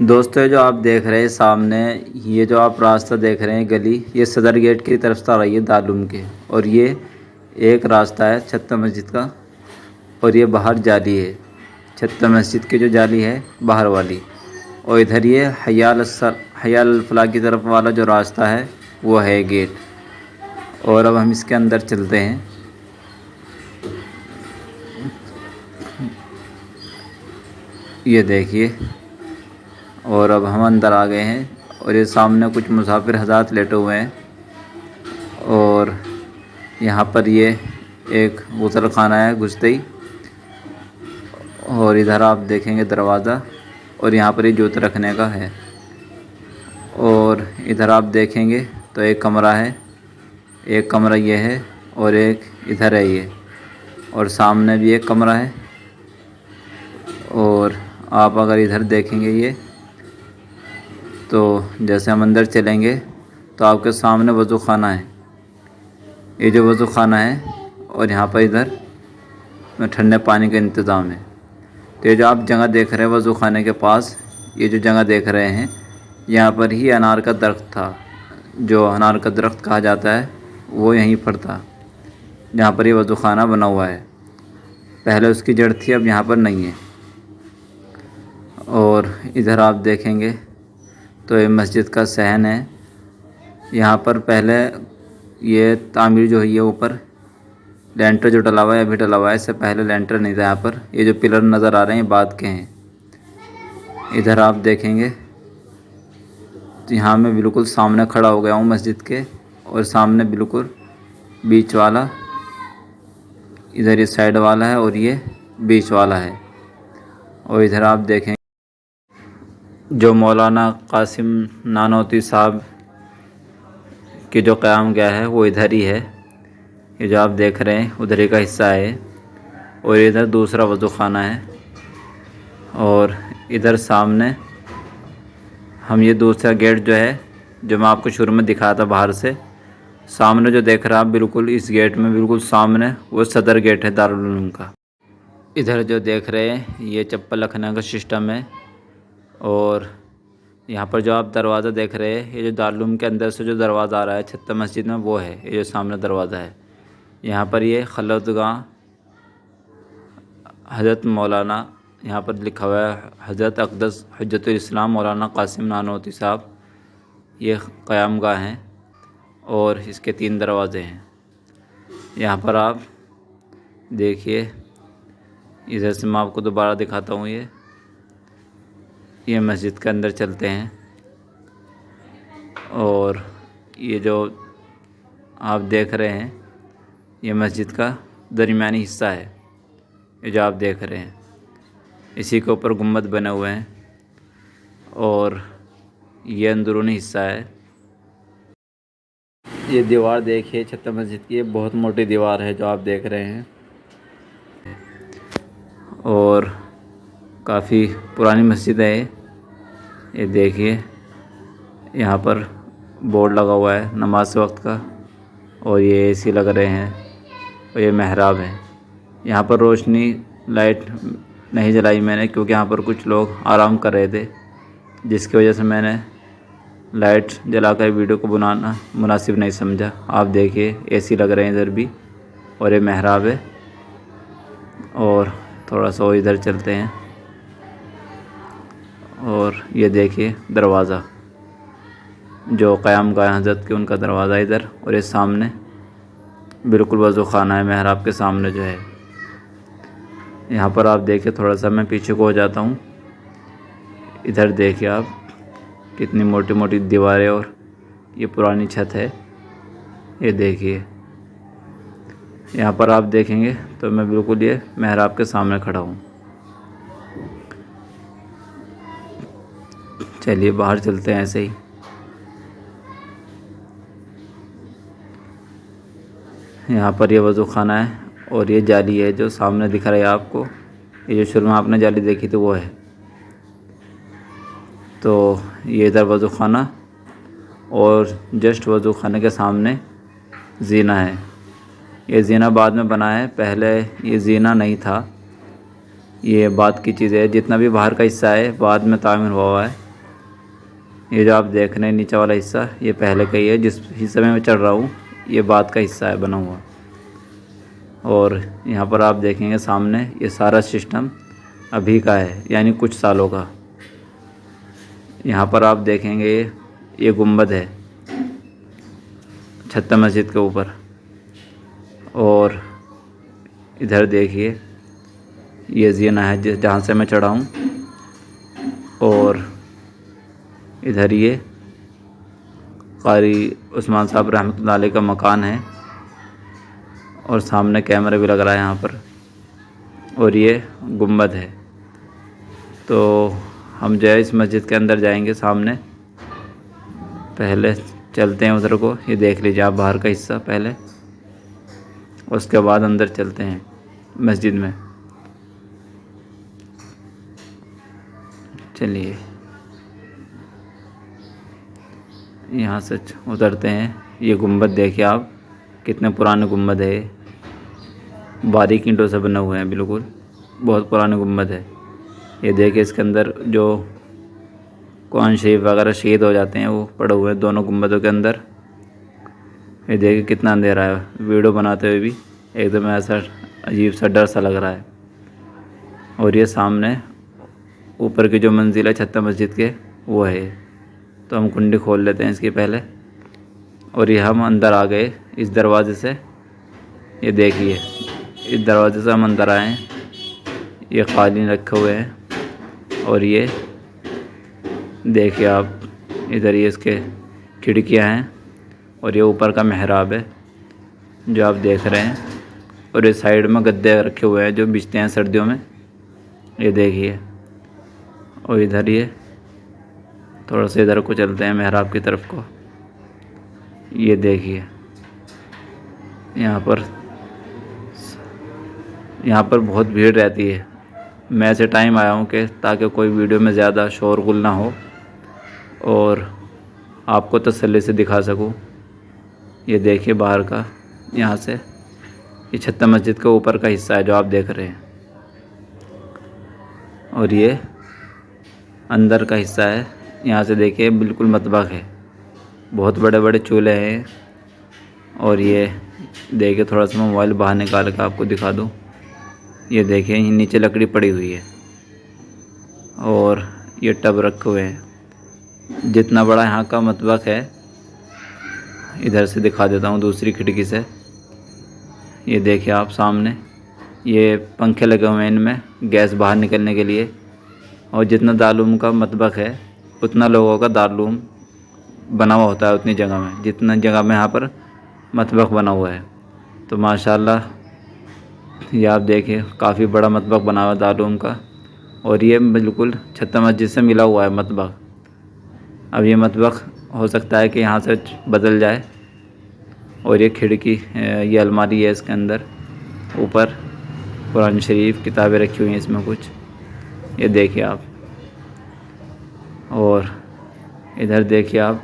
दोस्तों, जो आप देख रहे हैं सामने, ये जो आप रास्ता देख रहे हैं गली, ये सदर गेट की तरफ से आ रही है दारुल के। और ये एक रास्ता है छत्ता मस्जिद का, और ये बाहर जाली है छत्ता मस्जिद की, जो जाली है बाहर वाली। और इधर ये हयाल फलाह की तरफ वाला जो रास्ता है वो है गेट। और अब हम इसके अंदर चलते हैं। ये देखिए, और अब हम अंदर आ गए हैं। और ये सामने कुछ मुसाफिर हज़रात लेटे हुए हैं। और यहाँ पर ये एक गुसल खाना है घुसते ही। और इधर आप देखेंगे दरवाज़ा, और यहाँ पर ये जूते रखने का है। और इधर आप देखेंगे तो एक कमरा है, एक कमरा ये है और एक इधर है ये, और सामने भी एक कमरा है। और आप अगर इधर देखेंगे ये, तो जैसे हम अंदर चलेंगे तो आपके सामने वज़ू खाना है। ये जो वज़ू खाना है, और यहाँ पर इधर ठंडे पानी का इंतज़ाम है। तो ये जो आप जगह देख रहे हैं वज़ू खाने के पास, ये जो जगह देख रहे हैं, यहाँ पर ही अनार का दरख्त था। जो अनार का दरख्त कहा जाता है वो यहीं पर था, जहाँ पर ये वज़ू खाना बना हुआ है। पहले उसकी जड़ थी, अब यहाँ पर नहीं है। और इधर आप देखेंगे तो ये मस्जिद का सहन है। यहाँ पर पहले ये तामीर जो हुई है, ऊपर लेंटर जो डला हुआ है अभी डला हुआ है, इससे पहले लेंटर नहीं था यहाँ पर। ये जो पिलर नज़र आ रहे हैं बाद के हैं। इधर आप देखेंगे तो यहाँ मैं बिल्कुल सामने खड़ा हो गया हूँ मस्जिद के, और सामने बिल्कुल बीच वाला, इधर ये साइड वाला है और ये बीच वाला है। और इधर आप देखें जो मौलाना कासिम नानोती साहब की जो क़याम गाह है वो इधर ही है। ये जो आप देख रहे हैं उधर ही का हिस्सा है। और इधर दूसरा वज़ू खाना है। और इधर सामने हम ये दूसरा गेट जो है, जो मैं आपको शुरू में दिखाया था बाहर से, सामने जो देख रहा आप बिल्कुल इस गेट में बिल्कुल सामने वो सदर गेट है दारुल उलूम का। इधर जो देख रहे हैं ये चप्पल रखने का सिस्टम है। और यहाँ पर जो आप दरवाज़ा देख रहे हैं, ये जो दारुल उलूम के अंदर से जो दरवाज़ा आ रहा है छत्ता मस्जिद में, वो है ये जो सामने दरवाज़ा है। यहाँ पर ये खलवतगाह हज़रत मौलाना, यहाँ पर लिखा हुआ है हज़रत अक़दस हुज्जतुल इस्लाम मौलाना कासिम नानोती साहब, ये क़याम गाह हैं। और इसके 3 दरवाज़े हैं। यहाँ पर आप देखिए, इधर से मैं आपको दोबारा दिखाता हूँ। ये मस्जिद के अंदर चलते हैं। और ये जो आप देख रहे हैं ये मस्जिद का दरमियानी हिस्सा है। ये जो आप देख रहे हैं, इसी के ऊपर गुम्बद बने हुए हैं। और ये अंदरूनी हिस्सा है। ये दीवार देखिए छत्ता मस्जिद की, ये बहुत मोटी दीवार है जो आप देख रहे हैं। और काफ़ी पुरानी मस्जिद है ये देखिए, यहाँ पर बोर्ड लगा हुआ है नमाज वक्त का। और ये एसी लग रहे हैं, और ये मेहराब है। यहाँ पर रोशनी लाइट नहीं जलाई मैंने, क्योंकि यहाँ पर कुछ लोग आराम कर रहे थे, जिसकी वजह से मैंने लाइट जलाकर वीडियो को बनाना मुनासिब नहीं समझा। आप देखिए एसी लग रहे हैं इधर भी, और ये मेहराब है। और थोड़ा सा इधर चलते हैं। और ये देखिए दरवाज़ा, जो क़याम गाह हज़रत के उनका दरवाज़ा इधर। और ये सामने बिल्कुल वज़ू खाना है मेहराब के सामने जो है। यहाँ पर आप देखिए, थोड़ा सा मैं पीछे को हो जाता हूँ। इधर देखिए आप कितनी मोटी मोटी दीवारें, और ये पुरानी छत है। ये देखिए, यहाँ पर आप देखेंगे तो मैं बिल्कुल ये मेहराब के सामने खड़ा हूँ। चलिए बाहर चलते हैं ऐसे ही। यहाँ पर ये वज़ू खाना है, और ये जाली है जो सामने दिख रहा है आपको। ये जो शुरू में आपने जाली देखी थी वो है। तो ये इधर वज़ू खाना, और जस्ट वज़ू खाने के सामने ज़ीना है। ये ज़ीना बाद में बना है, पहले ये ज़ीना नहीं था। ये बाद की चीज़ है, जितना भी बाहर का हिस्सा है बाद में तामीर हुआ है। ये जो आप देख रहे हैं नीचे वाला हिस्सा, ये पहले का ही है। जिस हिस्से में मैं चढ़ रहा हूँ ये बाद का हिस्सा है बना हुआ। और यहाँ पर आप देखेंगे सामने ये सारा सिस्टम अभी का है, यानी कुछ सालों का। यहाँ पर आप देखेंगे ये गुंबद है छत्ता मस्जिद के ऊपर। और इधर देखिए ये जीना है जहाँ से मैं चढ़ा हूँ। और इधर ये कारी उस्मान साहब रहमतुल्लाह अलैह का मकान है। और सामने कैमरा भी लग रहा है यहाँ पर। और ये गुंबद है। तो हम जो है इस मस्जिद के अंदर जाएंगे सामने। पहले चलते हैं उधर को, ये देख लीजिए आप बाहर का हिस्सा पहले, उसके बाद अंदर चलते हैं मस्जिद में। चलिए यहाँ से उतरते हैं। ये गुंबद देखिए आप, कितने पुराने गुंबद है। बारीक ईंटों से बने हुए हैं, बिल्कुल बहुत पुराने गुंबद है। ये देखिए इसके अंदर जो कुरान शरीफ वगैरह शहीद हो जाते हैं वो पड़े हुए हैं दोनों गुंबदों के अंदर। ये देखिए कितना अंधेरा है, वीडियो बनाते हुए भी एकदम ऐसा अजीब सा डर सा लग रहा है। और ये सामने ऊपर की जो मंजिल है छत्ता मस्जिद के वो है। तो हम कुंडी खोल लेते हैं इसकी पहले। और ये हम अंदर आ गए इस दरवाज़े से। ये देखिए इस दरवाज़े से हम अंदर आए हैं। ये कालीन रखे हुए हैं। और ये देखिए आप इधर ये इसके खिड़कियां हैं। और ये ऊपर का मेहराब है जो आप देख रहे हैं। और ये साइड में गद्दे रखे हुए हैं जो बिछते हैं सर्दियों में, ये देखिए। और इधर ये थोड़ा सा इधर को चलते हैं मेहराब की तरफ को। ये देखिए यहाँ पर बहुत भीड़ रहती है। मैं ऐसे टाइम आया हूँ कि ताकि कोई वीडियो में ज़्यादा शोरगुल ना हो और आपको तसल्ली से दिखा सकूँ। ये देखिए बाहर का, यहाँ से ये छत्ता मस्जिद के ऊपर का हिस्सा है जो आप देख रहे हैं। और ये अंदर का हिस्सा है। यहाँ से देखिए बिल्कुल मतबख है, बहुत बड़े बड़े चूल्हे हैं। और ये देखिए थोड़ा सा मोबाइल बाहर निकाल कर आपको दिखा दूँ। ये देखिए नीचे लकड़ी पड़ी हुई है। और ये टब रखे हुए हैं। जितना बड़ा यहाँ का मतबख है, इधर से दिखा देता हूँ दूसरी खिड़की से। ये देखिए आप सामने ये पंखे लगे हुए हैं इनमें गैस बाहर निकलने के लिए। और जितना दारूम का मतबख है उतना लोगों का दारूम बना हुआ होता है उतनी जगह में, जितना जगह में यहाँ पर मतबख बना हुआ है। तो माशाल्लाह ये आप देखिए काफ़ी बड़ा मतबख बना हुआ है दारूम का। और ये बिल्कुल छत्ता मस्जिद से मिला हुआ है मतबख। अब ये मतबख हो सकता है कि यहाँ से बदल जाए। और ये खिड़की, ये अलमारी है, इसके अंदर ऊपर कुरान शरीफ किताबें रखी हुई हैं इसमें कुछ, ये देखिए आप। और इधर देखिए आप,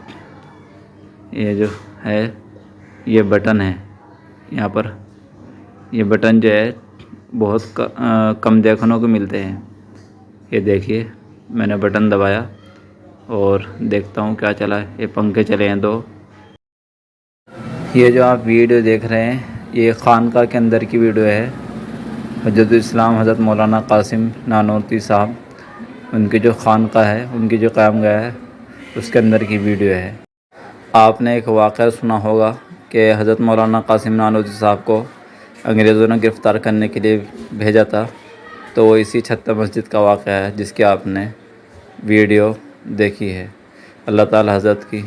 ये जो है ये बटन है यहाँ पर। ये बटन जो है बहुत कम देखने को मिलते हैं। ये देखिए मैंने बटन दबाया और देखता हूँ क्या चला है। ये पंखे चले हैं दो। ये जो आप वीडियो देख रहे हैं ये खानका के अंदर की वीडियो है। हजरत इस्लाम हज़रत मौलाना कासिम नानोती साहब, उनकी जो खानका है, उनकी जो क़यामगाह है, उसके अंदर की वीडियो है। आपने एक वाक़या सुना होगा कि हज़रत मौलाना कासिम नानोती साहब को अंग्रेज़ों ने गिरफ़्तार करने के लिए भेजा था। तो वो इसी छत्ता मस्जिद का वाक़या है जिसकी आपने वीडियो देखी है। अल्लाह ताला हज़रत की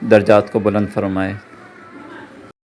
दर्जात को बुलंद फरमाए।